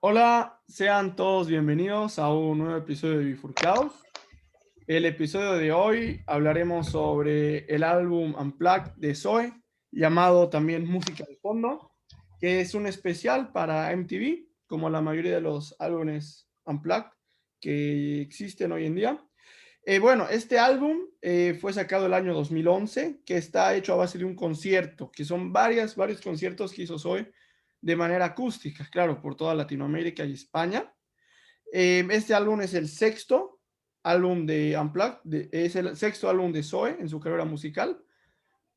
Hola, sean todos bienvenidos a un nuevo episodio de Bifurcados. El episodio de hoy hablaremos sobre el álbum Unplugged de Zoe, llamado también Música de Fondo, que es un especial para MTV, como la mayoría de los álbumes Unplugged que existen hoy en día. Bueno, este álbum fue sacado el año 2011, que está hecho a base de un concierto, que son varios conciertos que hizo Zoe de manera acústica, claro, por toda Latinoamérica y España. Este álbum es el sexto álbum de Unplugged, es el sexto álbum de Zoe en su carrera musical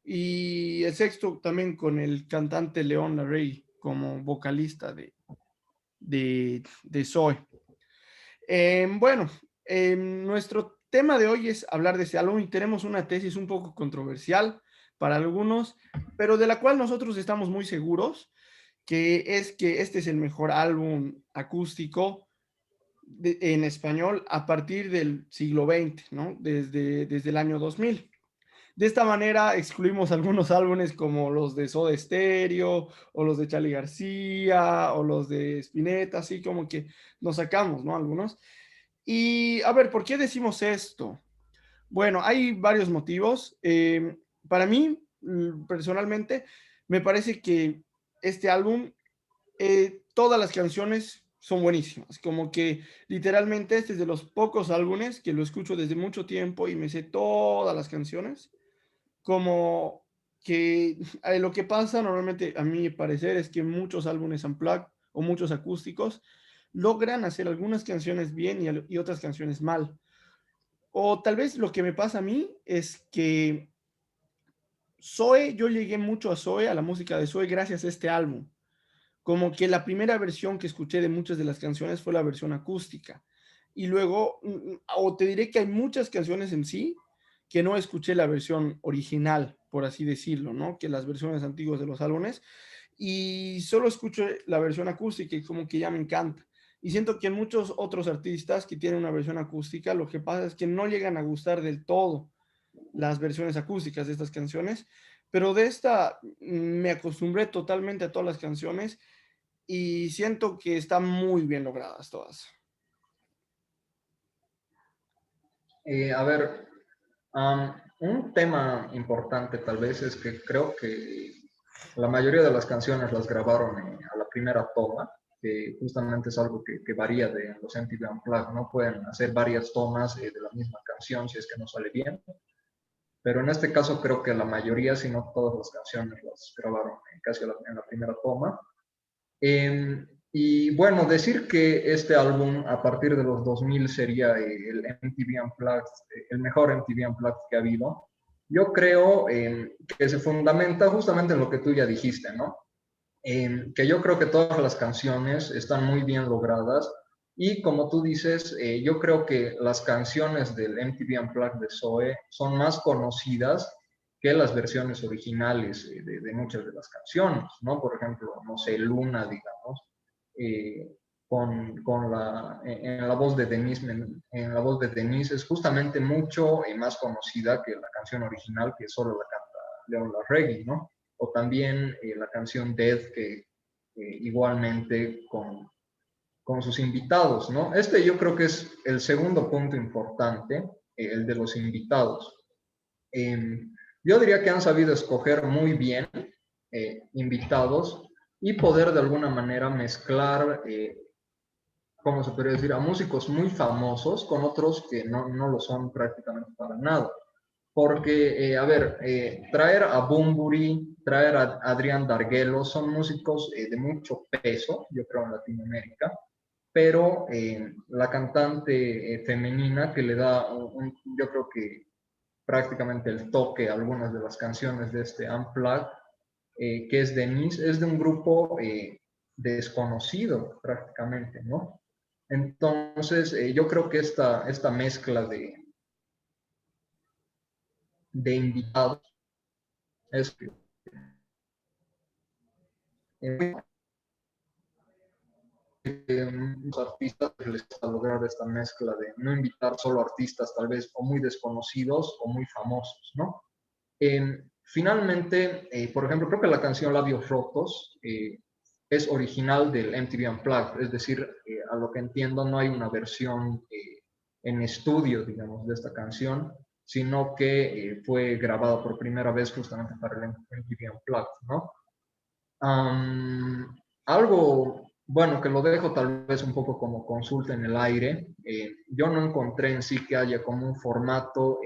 y el sexto también con el cantante León Larrey como vocalista de Zoe. Bueno, nuestro tema de hoy es hablar de ese álbum y tenemos una tesis un poco controversial para algunos, pero de la cual nosotros estamos muy seguros, que es que este es el mejor álbum acústico en español a partir del siglo XX, ¿no? Desde el año 2000. De esta manera excluimos algunos álbumes como los de Soda Stereo o los de Charly García o los de Spinetta, así como que nos sacamos, ¿no? Algunos. Y a ver, ¿por qué decimos esto? Bueno, hay varios motivos. Para mí, personalmente, me parece que este álbum, todas las canciones son buenísimas. Como que literalmente este es de los pocos álbumes que lo escucho desde mucho tiempo y me sé todas las canciones. Como que lo que pasa normalmente, a mi parecer, es que muchos álbumes unplugged o muchos acústicos logran hacer algunas canciones bien y otras canciones mal. O tal vez lo que me pasa a mí es que Zoe, yo llegué mucho a Zoe, a la música de Zoe, gracias a este álbum. Como que la primera versión que escuché de muchas de las canciones fue la versión acústica. Y luego, o te diré que hay muchas canciones en sí que no escuché la versión original, por así decirlo, ¿no? Que las versiones antiguas de los álbumes. Y solo escucho la versión acústica y como que ya me encanta. Y siento que en muchos otros artistas que tienen una versión acústica, lo que pasa es que no llegan a gustar del todo las versiones acústicas de estas canciones, pero de esta me acostumbré totalmente a todas las canciones y siento que están muy bien logradas todas. A ver, un tema importante tal vez es que creo que la mayoría de las canciones las grabaron a la primera toma, que justamente es algo que varía de los MTV Unplugged, ¿no? Pueden hacer varias tomas de la misma canción si es que no sale bien, pero en este caso creo que la mayoría, si no todas las canciones las grabaron casi en la primera toma. Y bueno, decir que este álbum a partir de los 2000 sería el MTV Unplugged, el mejor MTV Unplugged que ha habido, yo creo que se fundamenta justamente en lo que tú ya dijiste, ¿no? Que yo creo que todas las canciones están muy bien logradas y como tú dices, yo creo que las canciones del MTV Unplugged de Zoe son más conocidas que las versiones originales de muchas de las canciones, ¿no? Por ejemplo, no sé, Luna, digamos, eh, en la voz de Denise, en la voz de Denise es justamente mucho más conocida que la canción original que solo la canta Leon Larregui, ¿no? O también la canción Death, que igualmente con sus invitados, ¿no? Este yo creo que es el segundo punto importante, el de los invitados. Eh, yo diría que han sabido escoger muy bien invitados y poder de alguna manera mezclar, ¿cómo se podría decir?, a músicos muy famosos con otros que no lo son prácticamente para nada. Porque, a ver, traer a Bunbury, traer a Adrián Darguelo, son músicos de mucho peso, yo creo, en Latinoamérica, pero la cantante femenina que le da, yo creo que prácticamente el toque a algunas de las canciones de este Unplugged, que es Denise, es de un grupo desconocido prácticamente, ¿no? Entonces, yo creo que esta mezcla de invitados es que los artistas les gusta lograr esta mezcla de no invitar solo artistas tal vez o muy desconocidos o muy famosos, ¿no? Finalmente, por ejemplo, creo que la canción Labios Rotos es original del MTV Unplugged, es decir, a lo que entiendo no hay una versión en estudio, digamos, de esta canción, sino que fue grabada por primera vez justamente para el MTV Unplugged, ¿no? Algo, bueno, que lo dejo tal vez un poco como consulta en el aire, yo no encontré en sí que haya como un formato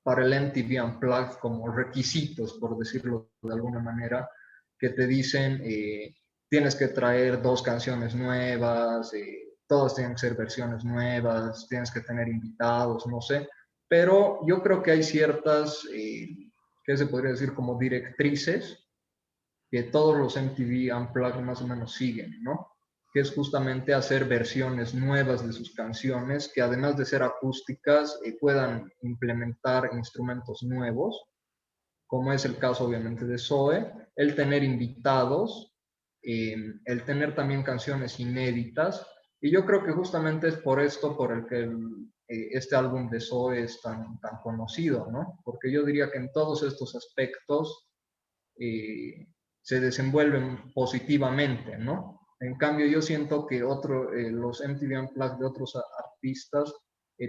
para el MTV Unplugged como requisitos, por decirlo de alguna manera, que te dicen tienes que traer 2 canciones nuevas, todas tienen que ser versiones nuevas, tienes que tener invitados, no sé, pero yo creo que hay ciertas, ¿qué se podría decir? Como directrices que todos los MTV Unplugged más o menos siguen, ¿no? Que es justamente hacer versiones nuevas de sus canciones, que además de ser acústicas, puedan implementar instrumentos nuevos, como es el caso obviamente de Zoe, el tener invitados, el tener también canciones inéditas, y yo creo que justamente es por esto por el que este álbum de Zoe es tan conocido, ¿no? Porque yo diría que en todos estos aspectos eh, se desenvuelven positivamente, ¿no? En cambio, yo siento que los MTV Unplugged de otros artistas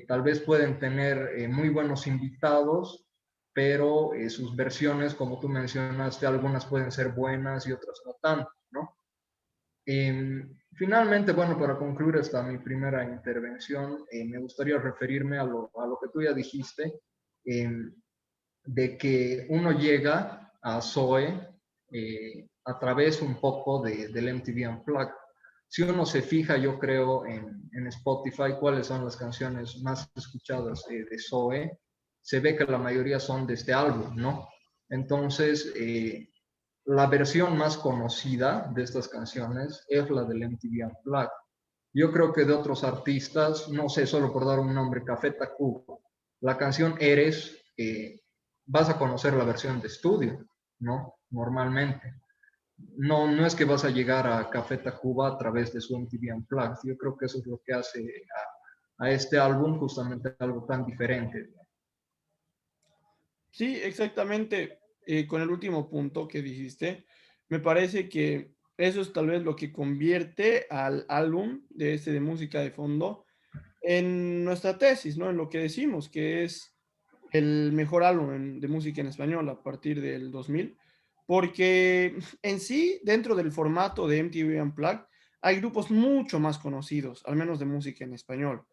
tal vez pueden tener muy buenos invitados, pero sus versiones, como tú mencionaste, algunas pueden ser buenas y otras no tanto, ¿no? Finalmente, bueno, para concluir esta mi primera intervención, me gustaría referirme a lo que tú ya dijiste, eh, de que uno llega a Zoe a través un poco del MTV Unplugged. Si uno se fija, yo creo, en Spotify, cuáles son las canciones más escuchadas de Zoe, se ve que la mayoría son de este álbum, ¿no? Entonces, la versión más conocida de estas canciones es la del MTV Unplugged. Yo creo que de otros artistas, no sé, solo por dar un nombre, Café Tacuba, la canción Eres, vas a conocer la versión de estudio, ¿no? Normalmente. No es que vas a llegar a Café Tacuba a través de su MTV Unplugged. Yo creo que eso es lo que hace a este álbum justamente algo tan diferente. Sí, exactamente. Con el último punto que dijiste, me parece que eso es tal vez lo que convierte al álbum de este de música de fondo en nuestra tesis, ¿no? En lo que decimos, que es el mejor álbum de música en español a partir del 2000, porque en sí, dentro del formato de MTV Unplugged, hay grupos mucho más conocidos, al menos de música en español.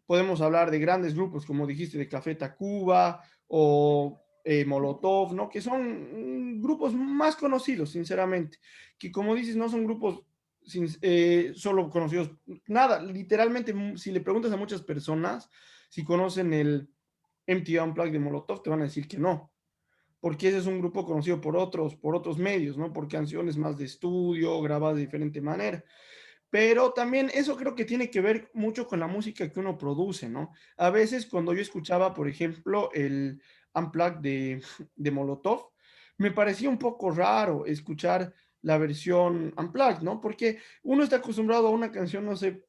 Podemos hablar de grandes grupos, como dijiste, de Café Tacuba o Molotov, ¿no? Que son grupos más conocidos, sinceramente, que como dices, no son grupos solo conocidos, nada, literalmente, si le preguntas a muchas personas si conocen el MTV Unplugged de Molotov, te van a decir que no, porque ese es un grupo conocido por otros medios, ¿no? Por canciones más de estudio, grabadas de diferente manera. Pero también eso creo que tiene que ver mucho con la música que uno produce, ¿no? A veces cuando yo escuchaba, por ejemplo, el Unplugged de Molotov, me parecía un poco raro escuchar la versión Unplugged, ¿no? Porque uno está acostumbrado a una canción, no sé,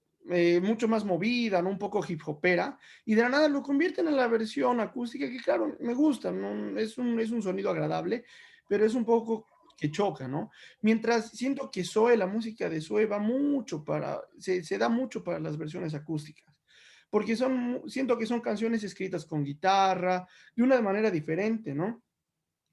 mucho más movida, ¿no? Un poco hip hopera, y de la nada lo convierten en la versión acústica, que claro, me gusta, ¿no? Es un sonido agradable, pero es un poco que choca, ¿no? Mientras siento que Zoe, la música de Zoe va mucho se da mucho para las versiones acústicas, porque siento que son canciones escritas con guitarra, de una manera diferente, ¿no?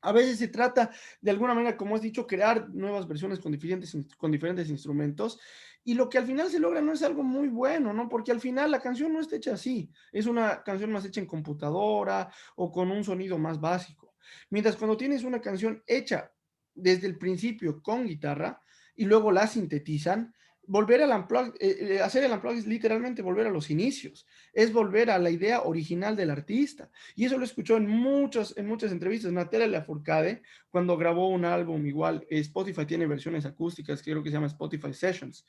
A veces se trata, de alguna manera, como has dicho, crear nuevas versiones con diferentes instrumentos, y lo que al final se logra no es algo muy bueno, ¿no? Porque al final la canción no está hecha así, es una canción más hecha en computadora o con un sonido más básico. Mientras cuando tienes una canción hecha desde el principio con guitarra y luego la sintetizan, hacer el unplug es literalmente volver a los inicios, es volver a la idea original del artista. Y eso lo escuchó en muchas entrevistas. Natalia Lafourcade, cuando grabó un álbum igual, Spotify tiene versiones acústicas, creo que se llama Spotify Sessions.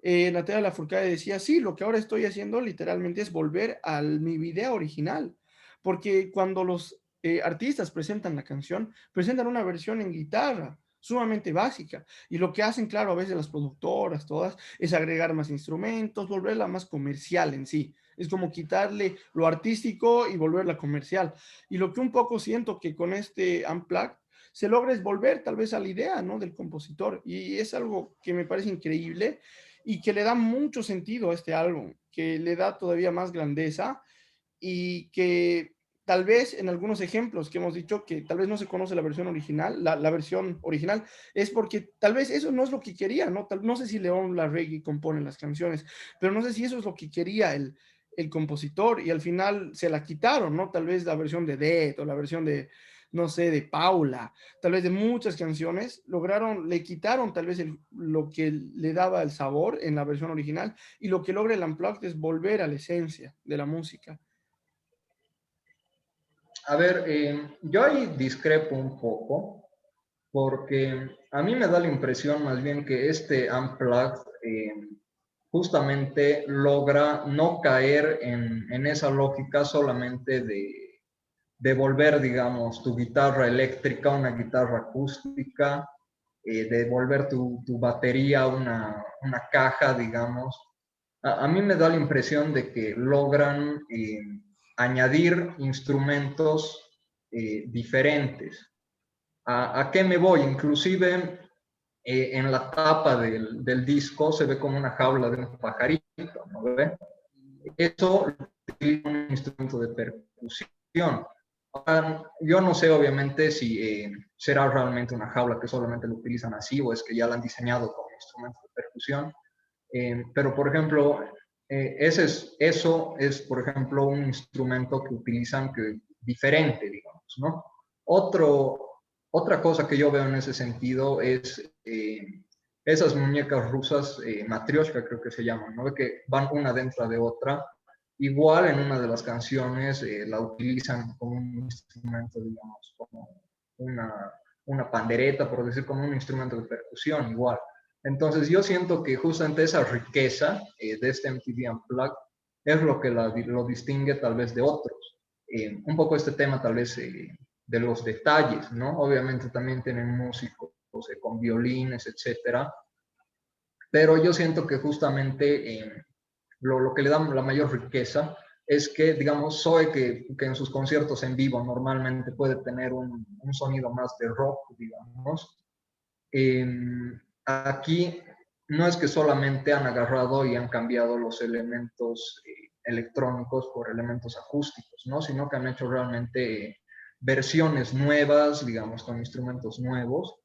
Natalia Lafourcade decía, sí, lo que ahora estoy haciendo literalmente es volver a mi idea original. Porque cuando los artistas presentan la canción, presentan una versión en guitarra sumamente básica. Y lo que hacen, claro, a veces las productoras, todas, es agregar más instrumentos, volverla más comercial en sí. Es como quitarle lo artístico y volverla comercial. Y lo que un poco siento que con este Unplugged se logra es volver tal vez a la idea, ¿no? Del compositor. Y es algo que me parece increíble y que le da mucho sentido a este álbum, que le da todavía más grandeza y que tal vez en algunos ejemplos que hemos dicho que tal vez no se conoce la versión original, la versión original, es porque tal vez eso no es lo que quería, ¿no? No sé si León Larregui compone las canciones, pero no sé si eso es lo que quería el compositor y al final se la quitaron, ¿no? Tal vez la versión de Dead o la versión de, no sé, de Paula, tal vez de muchas canciones, le quitaron tal vez lo que le daba el sabor en la versión original y lo que logra el Unplugged es volver a la esencia de la música. A ver, yo ahí discrepo un poco, porque a mí me da la impresión más bien que este Unplugged justamente logra no caer en esa lógica solamente de volver, digamos, tu guitarra eléctrica, una guitarra acústica, de volver tu batería una caja, digamos. A mí me da la impresión de que logran añadir instrumentos diferentes. ¿A qué me voy? Inclusive en la tapa del disco se ve como una jaula de un pajarito, ¿no ve? Eso es un instrumento de percusión. Ahora, yo no sé, obviamente, si será realmente una jaula que solamente lo utilizan así o es que ya la han diseñado como instrumento de percusión. Pero, por ejemplo, eso es, por ejemplo, un instrumento que utilizan diferente, digamos, ¿no? Otro, otra cosa que yo veo en ese sentido es esas muñecas rusas, matrioshka creo que se llaman, ¿no? Que van una dentro de otra. Igual en una de las canciones la utilizan como un instrumento, digamos, como una, una pandereta, por decir, como un instrumento de percusión, igual. Entonces yo siento que justamente esa riqueza de este MTV Unplugged es lo que lo distingue tal vez de otros. Un poco este tema tal vez de los detalles, ¿no? Obviamente también tienen músicos con violines, etcétera, pero yo siento que justamente lo que le da la mayor riqueza es que, digamos, Zoe, que en sus conciertos en vivo normalmente puede tener un sonido más de rock, digamos, eh, aquí no es que solamente han agarrado y han cambiado los elementos electrónicos por elementos acústicos, ¿no? Sino que han hecho realmente versiones nuevas, digamos, con instrumentos nuevos.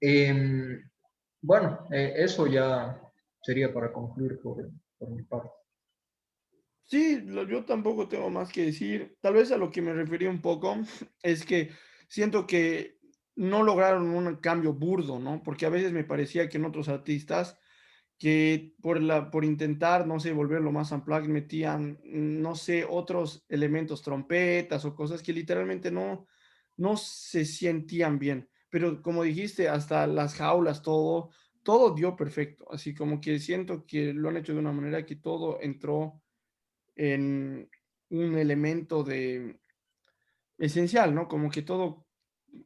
Eh, bueno, eso ya sería para concluir por mi parte. Sí, yo tampoco tengo más que decir. Tal vez a lo que me refería un poco es que siento que no lograron un cambio burdo, ¿no? Porque a veces me parecía que en otros artistas que por intentar, no sé, volverlo más unplugged, metían, no sé, otros elementos, trompetas o cosas que literalmente no se sentían bien. Pero como dijiste, hasta las jaulas, todo dio perfecto. Así como que siento que lo han hecho de una manera que todo entró en un elemento de esencial, ¿no? Como que todo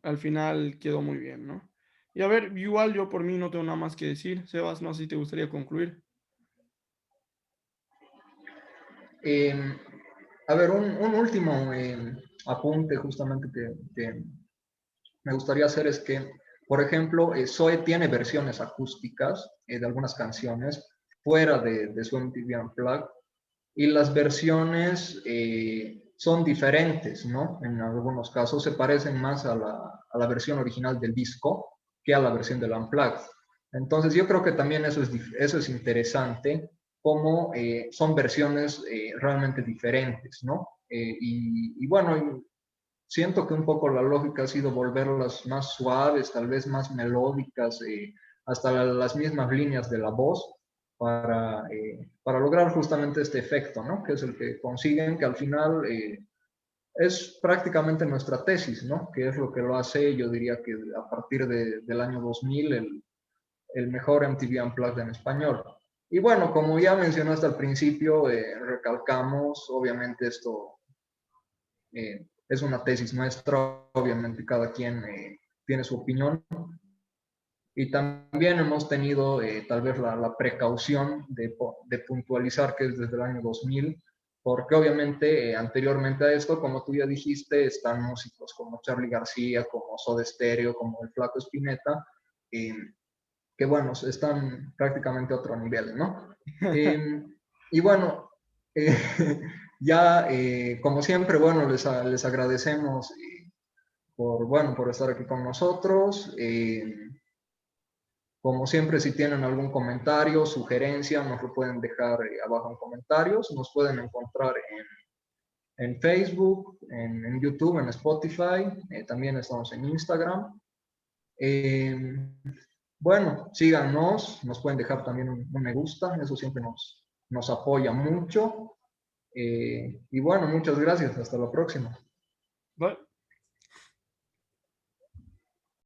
al final quedó muy bien, ¿no? Y a ver, igual yo por mí no tengo nada más que decir. Sebas, no sé si te gustaría concluir. Eh, a ver, un último apunte justamente que me gustaría hacer es que, por ejemplo, Zoe tiene versiones acústicas de algunas canciones fuera de su MTV Unplugged y las versiones son diferentes, ¿no? En algunos casos se parecen más a la versión original del disco que a la versión del Unplugged. Entonces yo creo que también eso es interesante, como son versiones realmente diferentes, ¿no? Y bueno, siento que un poco la lógica ha sido volverlas más suaves, tal vez más melódicas, hasta las mismas líneas de la voz, para lograr justamente este efecto, ¿no? Que es el que consiguen, que al final es prácticamente nuestra tesis, ¿no? Que es lo que lo hace, yo diría que a partir del año 2000, el mejor MTV Unplugged en español. Y bueno, como ya mencionaste al principio, recalcamos, obviamente esto es una tesis nuestra, obviamente cada quien tiene su opinión y también hemos tenido tal vez la precaución de puntualizar que es desde el año 2000 porque obviamente anteriormente a esto, como tú ya dijiste, están músicos como Charly García, como Soda Stereo, como el Flaco Spinetta, eh, que bueno, están prácticamente a otro nivel, ¿no? Y bueno, eh, ya como siempre, bueno, les agradecemos por, bueno, por estar aquí con nosotros. Como siempre, si tienen algún comentario, sugerencia, nos lo pueden dejar abajo en comentarios. Nos pueden encontrar en Facebook, en YouTube, en Spotify. También estamos en Instagram. Eh, bueno, síganos. Nos pueden dejar también un me gusta. Eso siempre nos apoya mucho. Y bueno, muchas gracias. Hasta la próxima. Bueno,